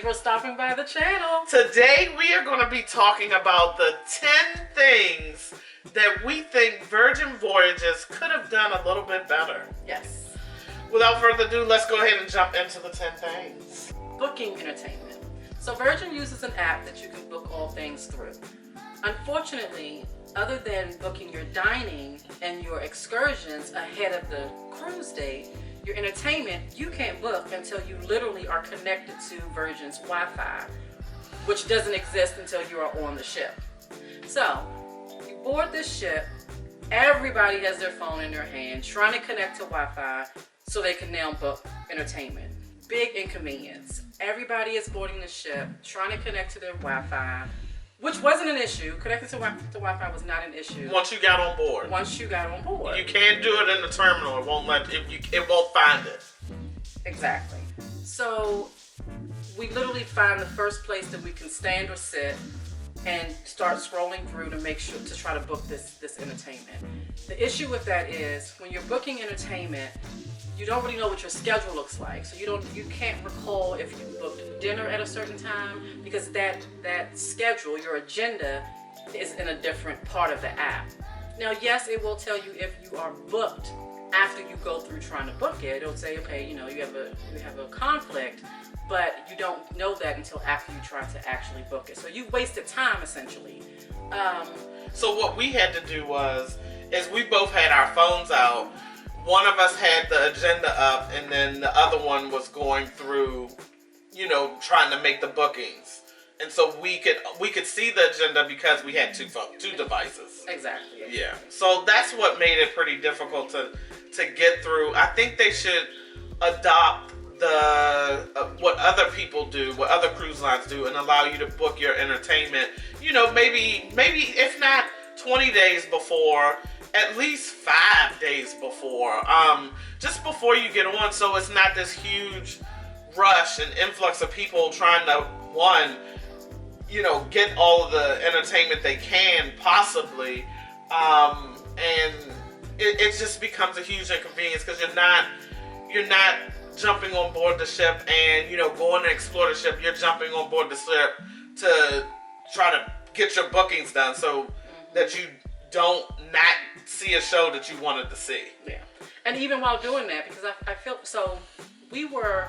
for stopping by the channel. Today we are going to be talking about the 10 things that we think Virgin Voyages could have done a little bit better. Yes. Without further ado, let's go ahead and jump into the 10 things. Booking entertainment. So Virgin uses an app that you can book all things through. Unfortunately, other than booking your dining and your excursions ahead of the cruise date, your entertainment you can't book until you literally are connected to Virgin's Wi-Fi, which doesn't exist until you are on the ship. So, you board this ship, everybody has their phone in their hand trying to connect to Wi-Fi so they can now book entertainment. Big inconvenience. Everybody is boarding the ship, trying to connect to their Wi-Fi, which wasn't an issue. Connecting to Wi-Fi was not an issue. Once you got on board. Once you got on board. You can't do it in the terminal. It won't it won't find it. Exactly. So we literally find the first place that we can stand or sit and start scrolling through to make sure to try to book this entertainment. The issue with that is when you're booking entertainment, you don't really know what your schedule looks like. So you can't recall if you booked dinner at a certain time because that schedule, your agenda, is in a different part of the app. Now, yes, it will tell you if you are booked after you go through trying to book it. It'll say, okay, you have a conflict, but you don't know that until after you try to actually book it. So you wasted time essentially. So what we had to do is we both had our phones out. One of us had the agenda up, and then the other one was going through, trying to make the bookings. And so we could see the agenda because we had two devices. Exactly. Yeah. So that's what made it pretty difficult to get through. I think they should adopt the what other people do, what other cruise lines do, and allow you to book your entertainment. Maybe if not 20 days before, at least 5 days before, just before you get on, so it's not this huge rush and influx of people trying to, get all of the entertainment they can possibly, and it just becomes a huge inconvenience because you're not jumping on board the ship and, going to explore the ship. You're jumping on board the ship to try to get your bookings done so that you don't not see a show that you wanted to see. Yeah. And even while doing that, because I feel so, we were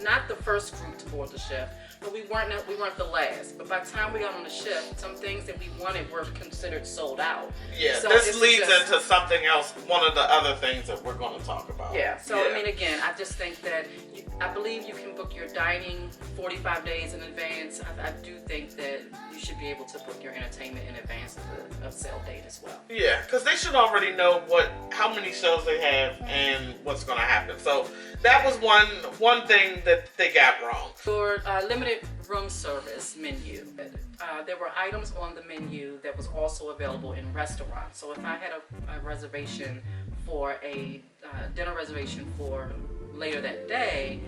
not the first group to board the ship, but we weren't the last. But by the time we got on the ship, some things that we wanted were considered sold out. Yeah, so this leads into something else, one of the other things that we're going to talk about. Yeah, so yeah. I mean, again, I just think that, I believe you can book your dining 45 days in advance. I do think that you should be able to book your entertainment in advance of sale date as well. Yeah, because they should already know how many shows they have and what's going to happen. So that was one thing that they got wrong. For limited room service menu, there were items on the menu that was also available in restaurants. So if I had a reservation for a dinner reservation for later that day,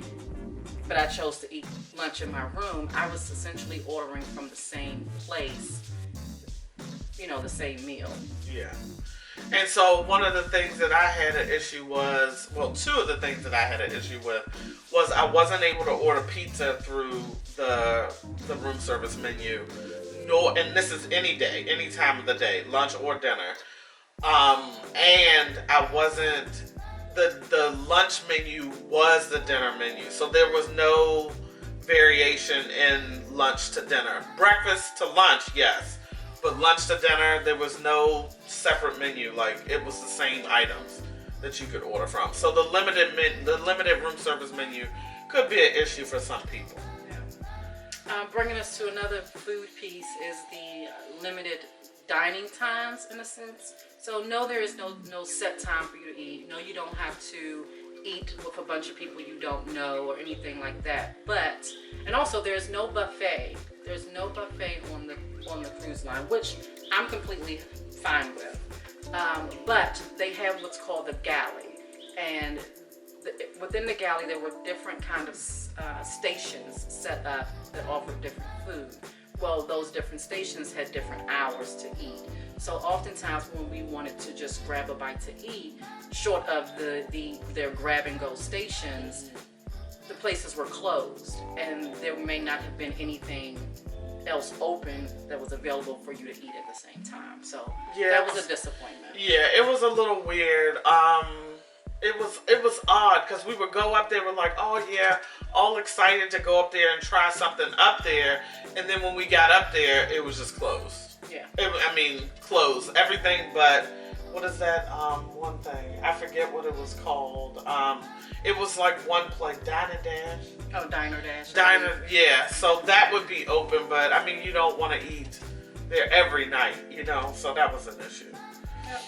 but I chose to eat lunch in my room, I was essentially ordering from the same place, the same meal. Yeah. And so one of the things that I had an issue two of the things that I had an issue with was I wasn't able to order pizza through the room service menu. And this is any day, any time of the day, lunch or dinner. And I wasn't, the lunch menu was the dinner menu. So there was no variation in lunch to dinner. Breakfast to lunch, yes. But lunch to dinner, there was no separate menu. Like, it was the same items that you could order from. So the limited room service menu could be an issue for some people. Yeah. Bringing us to another food piece is the limited dining times, in a sense. So no, there is no set time for you to eat. No, you don't have to eat with a bunch of people you don't know or anything like that. And also there's no buffet. There's no buffet on the cruise line, which I'm completely fine with. But they have what's called the galley, and within the galley there were different kind of stations set up that offered different food. Well, those different stations had different hours to eat. So oftentimes when we wanted to just grab a bite to eat, short of their grab and go stations, the places were closed, and there may not have been anything else open that was available for you to eat at the same time. So that was a disappointment. Yeah, it was a little weird. It was odd because we would go up there, we're like, oh yeah, all excited to go up there and try something up there, and then when we got up there, it was just closed. Yeah. Closed. Everything but, what is that one thing? I forget what it was called. It was like one place, Diner Dash. Oh, Diner Dash. Diner, yeah. So that would be open, but I mean, you don't want to eat there every night, you know, so that was an issue. Yep.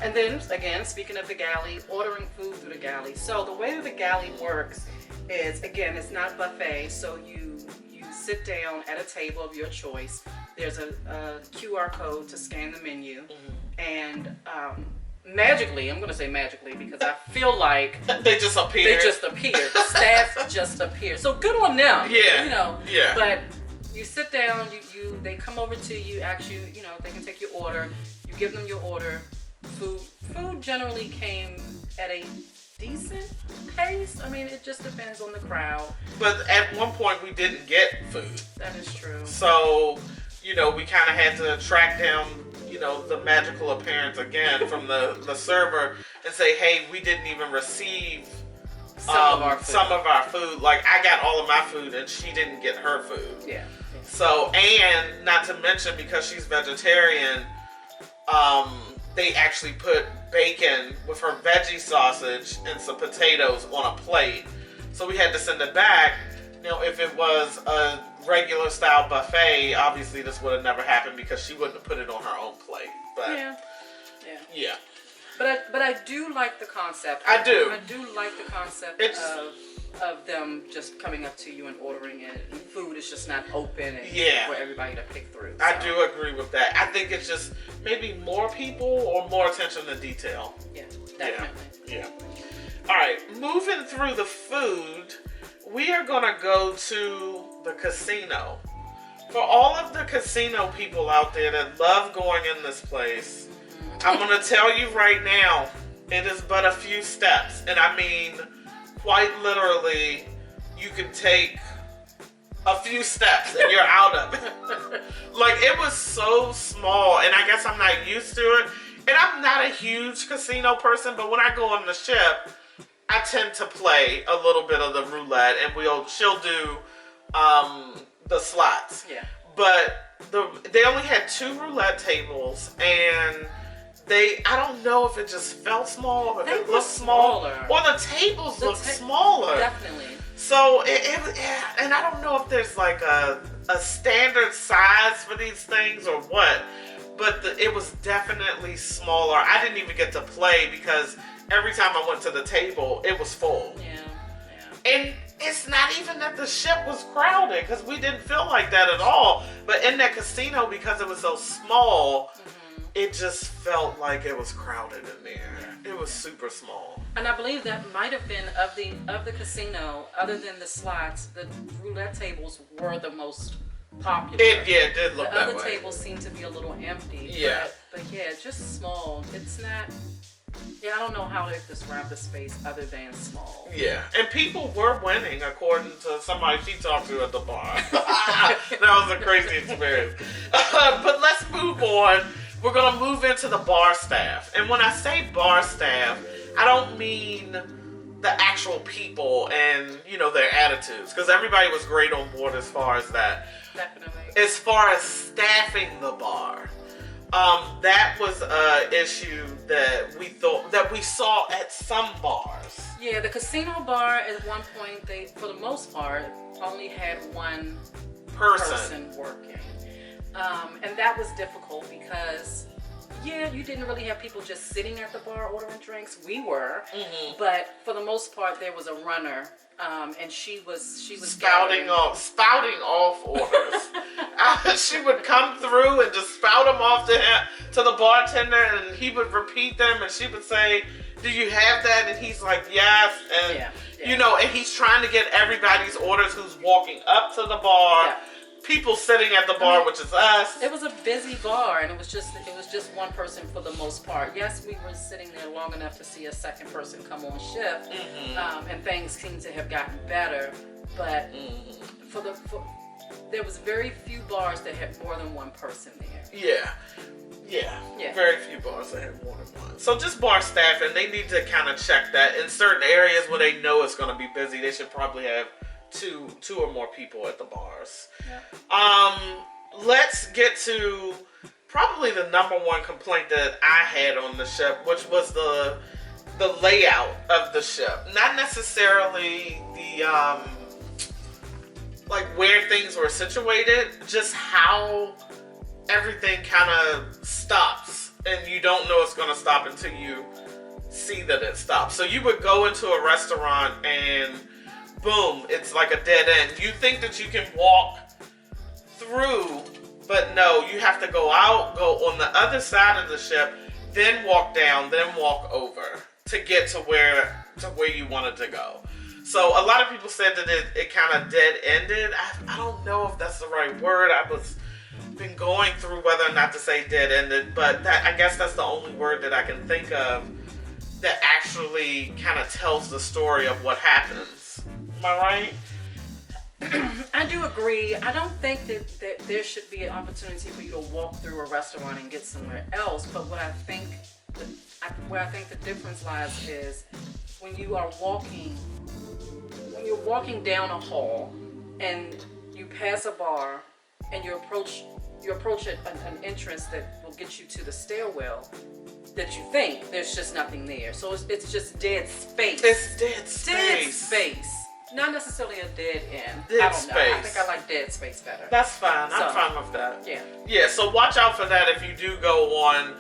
And then, again, speaking of the galley, ordering food through the galley. So the way that the galley works is, again, it's not buffet. So you sit down at a table of your choice. There's a QR code to scan the menu. And magically, I'm going to say magically because I feel like they just appear. They just appear. The staff just appear. So good on them. Yeah. You know. Yeah. But you sit down, they come over to you, ask you, you know, they can take your order. You give them your order. Food generally came at a decent pace. I mean, it just depends on the crowd. But at one point, we didn't get food. That is true. So, you know, we kind of had to track down, you know, the magical appearance again from the server and say, hey, we didn't even receive some of our food. Like, I got all of my food and she didn't get her food. Yeah. So, and not to mention, because she's vegetarian, they actually put bacon with her veggie sausage and some potatoes on a plate. So we had to send it back. You know, if it was a regular style buffet, obviously this would have never happened because she wouldn't have put it on her own plate. But yeah. But I do like the concept. I do like the concept of them just coming up to you and ordering it. And food is just not open and for everybody to pick through. So. I do agree with that. I think it's just maybe more people or more attention to detail. Yeah, definitely. Yeah. All right, moving through the food, we are going to go to the casino. For all of the casino people out there that love going in this place, I'm going to tell you right now, it is but a few steps. And I mean, quite literally, you can take a few steps and you're out of it. Like, it was so small, and I guess I'm not used to it. And I'm not a huge casino person, but when I go on the ship, I tend to play a little bit of the roulette, and she'll do the slots. Yeah. But they only had 2 roulette tables, and I don't know if it just felt small, or if it looked small, or the tables looked smaller. Definitely. So and I don't know if there's like a standard size for these things or what, but it was definitely smaller. I didn't even get to play because every time I went to the table, it was full. Yeah. And it's not even that the ship was crowded, because we didn't feel like that at all. But in that casino, because it was so small, it just felt like it was crowded in there. It was super small. And I believe that might have been of the casino, other than the slots, the roulette tables were the most popular. It did look that way. The other tables seemed to be a little empty. Yeah. But yeah, just small. It's not. Yeah, I don't know how to describe the space other than small. Yeah, and people were winning according to somebody she talked to at the bar. That was a crazy experience. But let's move on. We're going to move into the bar staff. And when I say bar staff, I don't mean the actual people and, you know, their attitudes. Because everybody was great on board as far as that. Definitely. As far as staffing the bar, that was an issue that we saw at some bars. Yeah, the casino bar at one point, they, for the most part, only had one person working. And that was difficult because, you didn't really have people just sitting at the bar ordering drinks. We were, but for the most part, there was a runner, and she was spouting off orders. She would come through and just spout them off to the bartender, and he would repeat them, and she would say, "Do you have that?" And he's like, "Yes," and you know, and he's trying to get everybody's orders who's walking up to the bar. people sitting at the bar, which is us. It was a busy bar, and it was just one person for the most part. Yes, we were sitting there long enough to see a second person come on shift, and things seemed to have gotten better. But there was very few bars that had more than one person there. Yeah. Very few bars that have more than one. So just bar staff, and they need to kind of check that. In certain areas where they know it's going to be busy, they should probably have two or more people at the bars. Let's get to probably the number one complaint that I had on the ship, which was the layout of the ship. Not necessarily the like where things were situated, just how everything kind of stops, and you don't know it's going to stop until you see that it stops. So you would go into a restaurant and boom, it's like a dead end. You think that you can walk through, but no, you have to go out, go on the other side of the ship, then walk down, then walk over to get to where you wanted to go. So a lot of people said that it kind of dead ended. I don't know if that's the right word. I was been going through whether or not to say dead ended, but I guess that's the only word that I can think of that actually kind of tells the story of what happens. Am I right? I do agree. I don't think that there should be an opportunity for you to walk through a restaurant and get somewhere else. But what I think where I think the difference lies is when you're walking down a hall and you pass a bar and you approach an entrance that will get you to the stairwell, that you think there's just nothing there. So it's just dead space. It's dead space. Dead space. Not necessarily a dead end. Dead I don't space. know. I think I like dead space better. That's fine. I'm fine with that. Yeah. Yeah, so watch out for that if you do go on.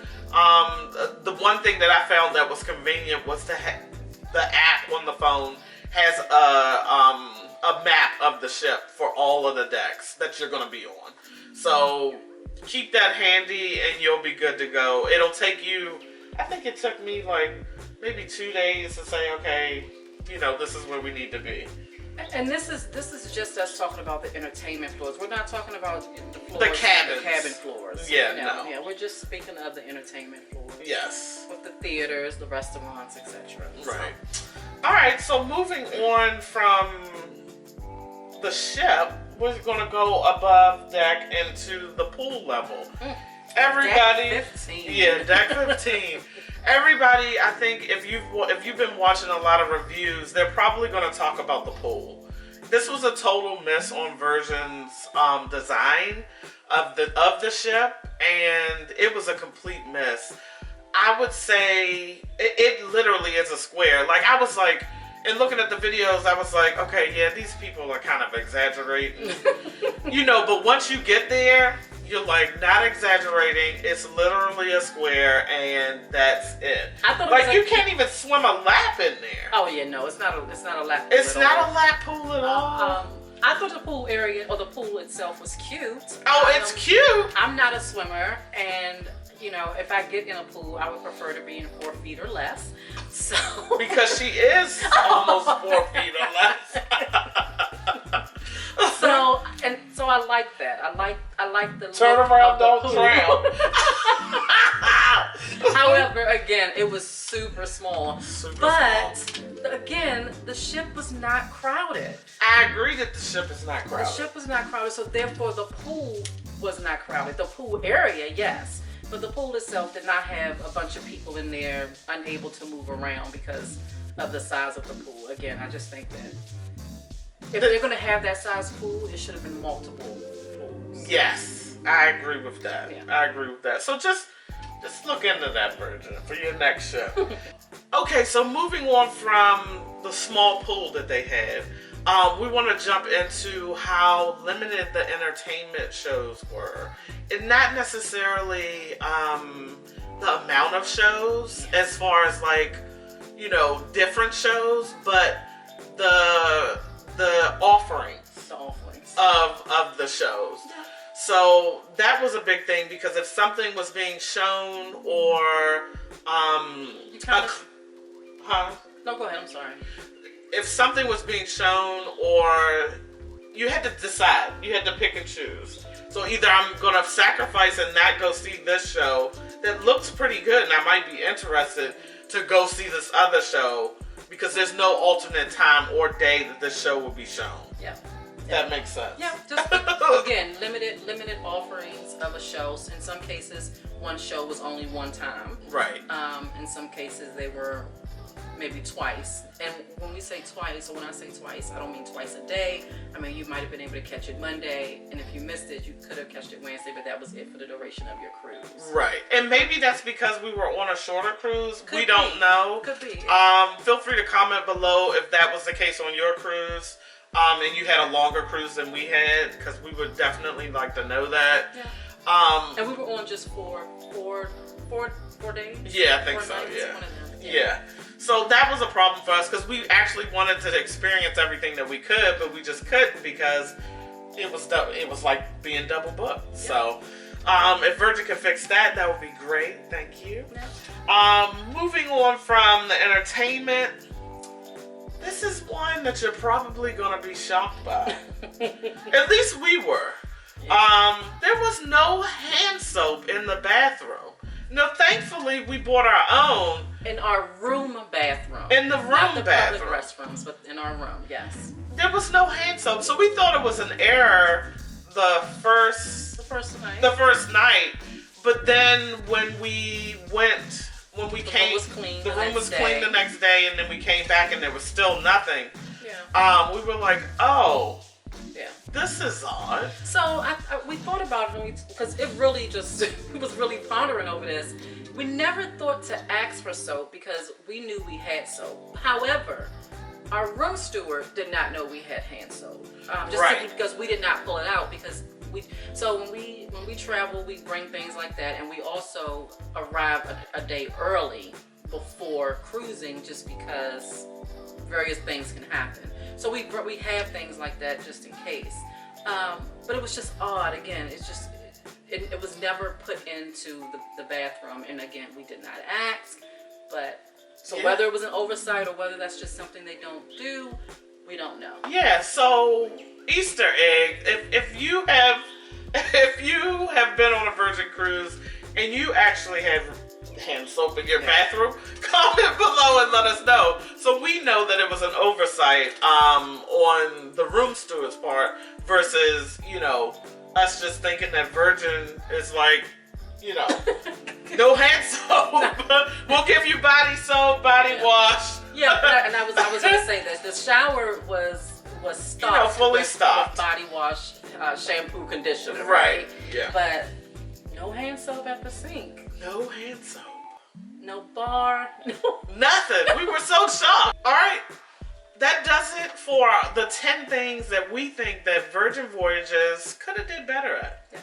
The one thing that I found that was convenient was the app on the phone has a map of the ship for all of the decks that you're going to be on. So keep that handy and you'll be good to go. It'll take you, I think it took me like maybe 2 days to say, okay, this is where we need to be. And this is just us talking about the entertainment floors. We're not talking about the floors, the cabin floors. Yeah, no. Yeah, we're just speaking of the entertainment floors. Yes. With the theaters, the restaurants, etc. Right. All right. So moving on from the ship, we're going to go above deck into the pool level. Everybody. Deck 15. Yeah, deck 15. Everybody, I think if you've been watching a lot of reviews, they're probably going to talk about the pool. This was a total miss on Virgin's design of the ship, and it was a complete miss. I would say it literally is a square. Like I was like, and looking at the videos, I was like, okay, yeah, these people are kind of exaggerating, But once you get there, you're like not exaggerating. It's literally a square, and that's it. I thought like you can't even swim a lap in there. Oh yeah, no, it's not a lap pool. It's not a lap pool at all. I thought the pool area or the pool itself was cute. Oh, it's cute. I'm not a swimmer, and if I get in a pool, I would prefer to be in 4 feet or less. So because she is almost 4 feet or less. So I like that. I like the turn look around, of the don't pool. drown. However, again, it was super small. But small. Again, the ship was not crowded. I agree that the ship is not crowded. The ship was not crowded, so therefore the pool was not crowded. The pool area, yes. But the pool itself did not have a bunch of people in there unable to move around because of the size of the pool. Again, I just think that if they're going to have that size pool, it should have been multiple pools. Yes, I agree with that. Yeah. I agree with that. So just look into that, Virgin, for your next ship. Okay, so moving on from the small pool that they had, we want to jump into how limited the entertainment shows were. And not necessarily the amount of shows as far as like, different shows, but the offerings. The offerings. Of the shows. Yeah. So that was a big thing because if something was being shown or No, go ahead. I'm sorry. if something was being shown or you had to decide. You had to pick and choose. So either I'm going to sacrifice and not go see this show that looks pretty good and I might be interested to go see this other show because there's no alternate time or day that this show will be shown. Yeah. That makes sense. Yeah, just again, limited offerings of a show. In some cases, one show was only one time. Right. In some cases, they were maybe twice. And when we say twice, or when I say twice, I don't mean twice a day. I mean, you might have been able to catch it Monday, and if you missed it, you could have catched it Wednesday, but that was it for the duration of your cruise. Right. And maybe that's because we were on a shorter cruise. Could we don't know. Could be. Feel free to comment below if that was the case on your cruise. And you had a longer cruise than we had, because we would definitely like to know that. Yeah. And we were on just four days? Yeah, I think 4 so, nights, yeah. one of them. Yeah. So that was a problem for us, because we actually wanted to experience everything that we could, but we just couldn't because it was like being double booked. Yeah. So if Virgin could fix that, that would be great. Thank you. Yeah. Moving on from the entertainment, this is one that you're probably going to be shocked by. At least we were. There was no hand soap in the bathroom. No, thankfully we bought our own. In our room bathroom. In the room Not the bathroom. public restrooms, but in our room, yes. There was no hand soap, so we thought it was an error the first night. But then when we came, the room was clean the next day, and then we came back and there was still nothing. Yeah. We were like, oh. Yeah. This is odd. So we thought about it because it really just we was really pondering over this. We never thought to ask for soap because we knew we had soap. However, our room steward did not know we had hand soap. Simply because we did not pull it out because when we travel, we bring things like that, and we also arrive a day early before cruising just because various things can happen. So we have things like that just in case. But it was just odd. Again, it was never put into the bathroom. And again, we did not ask. But whether it was an oversight or whether that's just something they don't do, we don't know. Yeah. So Easter egg. If you have been on a Virgin cruise and you actually have hand soap in your bathroom, comment below and let us know, so we know that it was an oversight on the room steward's part versus us just thinking that Virgin is like no hand soap. We'll give you body soap, body wash. Yeah, and I was gonna say this. The shower was stocked, fully with stocked body wash, shampoo, conditioner, right? Yeah, but no hand soap at the sink. No hand soap. No bar. Nothing. We were so shocked. All right. That does it for the 10 things that we think that Virgin Voyages could have did better at. Yeah.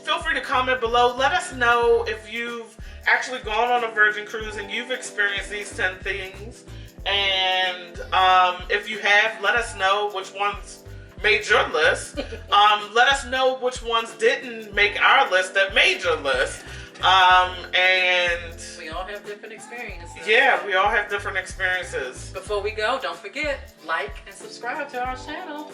Feel free to comment below. Let us know if you've actually gone on a Virgin cruise and you've experienced these 10 things. And if you have, let us know which ones made your list. Let us know which ones didn't make our list that made your list. And we all have different experiences. Yeah, we all have different experiences. Before we go, don't forget, like and subscribe to our channel.